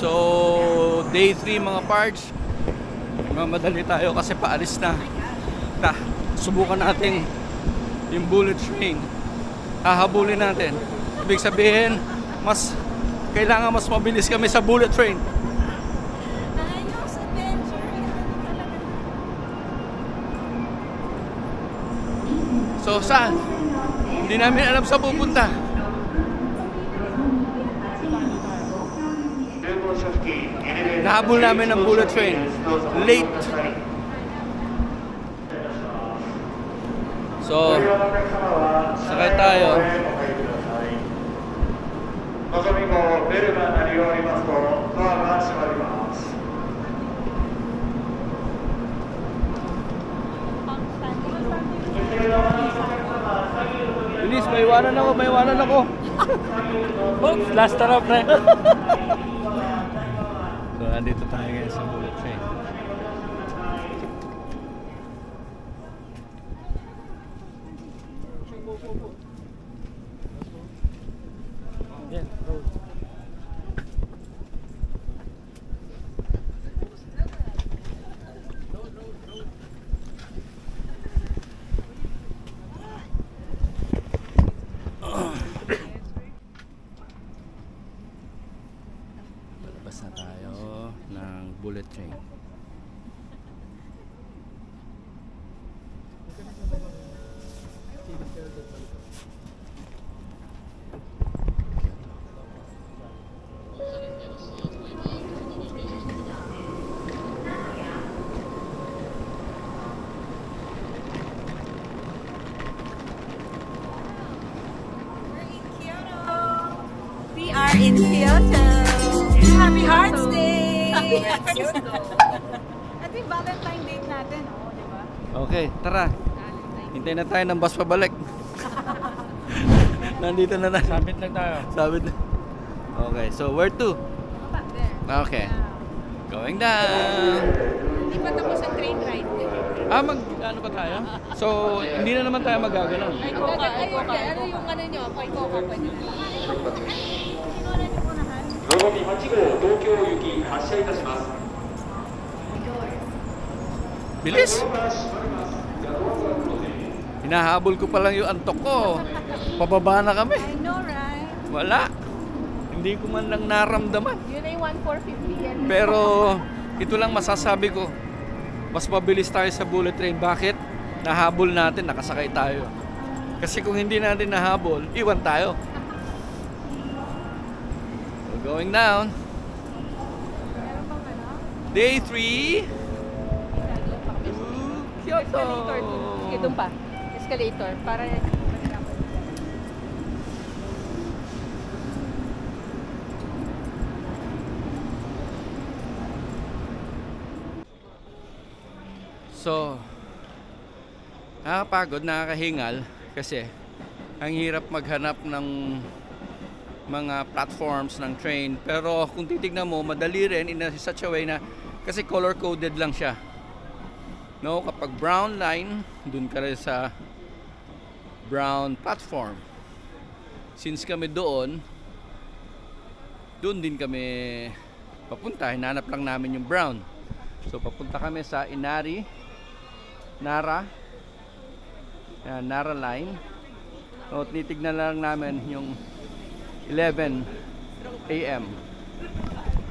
So, day 3 mga parts. Mamadali tayo kasi paalis na. Subukan natin yung bullet train. Hahabulin natin. Ibig sabihin, kailangan mas mabilis kami sa bullet train. So, saan? Hindi namin alam sa pupunta. Nahabol namin ang bullet train. Late. So, sakay tayo. Bilis, may iwanan ako. Oops, last stop na. So, andito tayo ngayon sa bullet train. Yeah, road. Palabas na tayo ng bullet train. In Kyoto. Happy Hearts Day! Ito yung Valentine date natin, di ba? Okay, tara. Hintayin na tayo ng bus pabalik. Nandito na tayo. Sabit lang tayo. Sabit na. Okay, so where to? Okay. Going down. Hindi pa tapos ang train ride. Ano ba tayo? So, hindi na naman tayo magagano. Ay, Coca. Ano yung ano nyo? Ay, Coca pa nyo. のぞみ8号東京行き発車いたします。 Bilis! Hinahabol ko pa lang yung antok ko. Pababa na kami. I know, right? Wala. Hindi ko man lang naramdaman. Yun ay 1,450 yan. Pero ito lang masasabi ko. Mas mabilis tayo sa bullet train. Bakit? Nahabol natin, nakasakay tayo. Kasi kung hindi natin nahabol, iwan tayo. Going down. Day 3 to Kyoto. Escalator doon pa. Escalator. Para So, nakakapagod, nakakahingal kasi ang hirap maghanap ng mga platforms ng train, pero kung titignan mo madali rin in such a way na kasi color coded lang siya, no? Kapag brown line, dun ka rin sa brown platform. Since kami doon din kami papunta, hinanap lang namin yung brown, so papunta kami sa Inari Nara line. So titignan lang namin yung 11 AM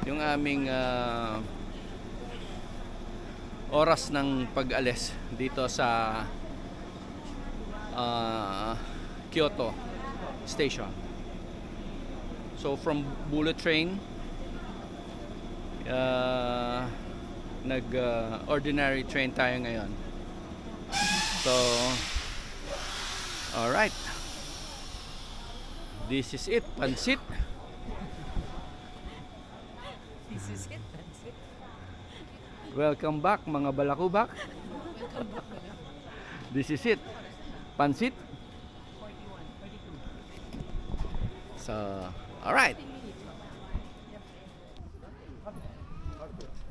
yung aming oras ng pag-alis dito sa Kyoto Station. So from bullet train ordinary train tayo ngayon. So alright, this is it, pansit. This is it. That's it. Welcome back mga balakubak. This is it, pansit. So, alright.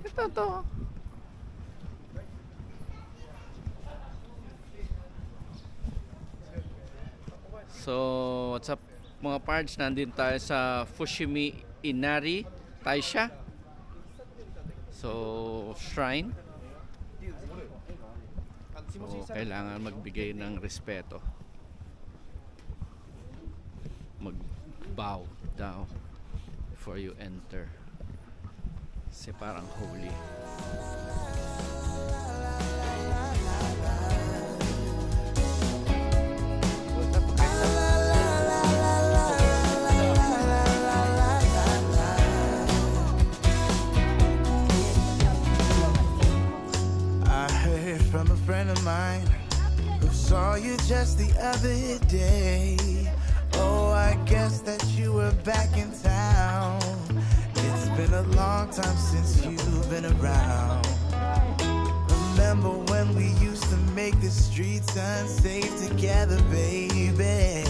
Ito to. So, what's up mga parts? Nandito tayo sa Fushimi Inari Taisha So, shrine. So, kailangan magbigay ng respeto. Mag-bow down before you enter. Kasi parang holy. From a friend of mine who saw you just the other day. Oh, I guess that you were back in town. It's been a long time since you've been around. Remember when we used to make the streets unsafe together, baby?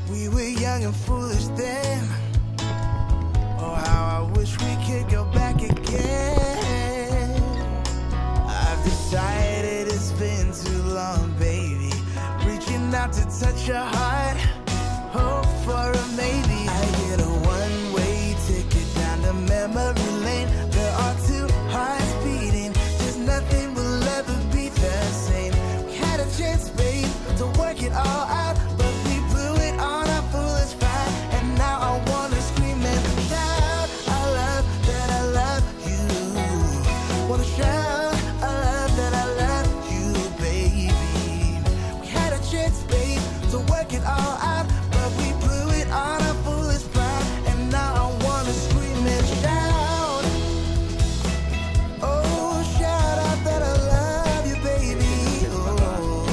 We were young and foolish then. Oh, how I wish we could go back again. Decided it's been too long, baby. Reaching out to touch your heart, hope for a maybe. I get a one-way ticket down to memory lane. There are two hearts beating, just nothing will ever be the same. We had a chance, babe, to work it all out, but we blew it on our foolish pride. And now I wanna scream and shout, I love that I love you. Wanna shout to work it all out, but we blew it on our foolish pride. And now I wanna scream and shout. Oh, shout out that I love you, baby. Oh.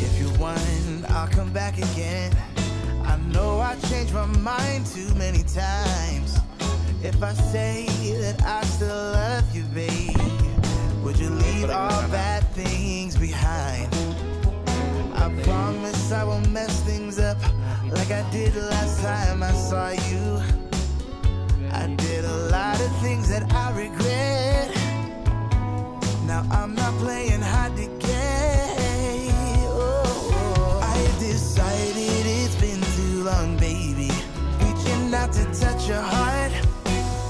If you want, I'll come back again. I know I changed my mind too many times. If I say that I still love you, babe, would you leave all bad things behind? I promise I won't mess things up like I did last time I saw you. I did a lot of things that I regret. Now I'm not playing hard to get. Oh, I've decided it's been too long, baby. Reaching out to touch your heart,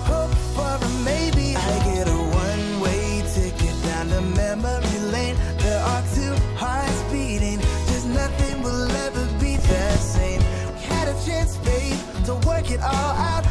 hope for a maybe. I get a one-way ticket down to memory lane. There are two hearts beating, just nothing will ever be the same. We had a chance, babe, to work it all out,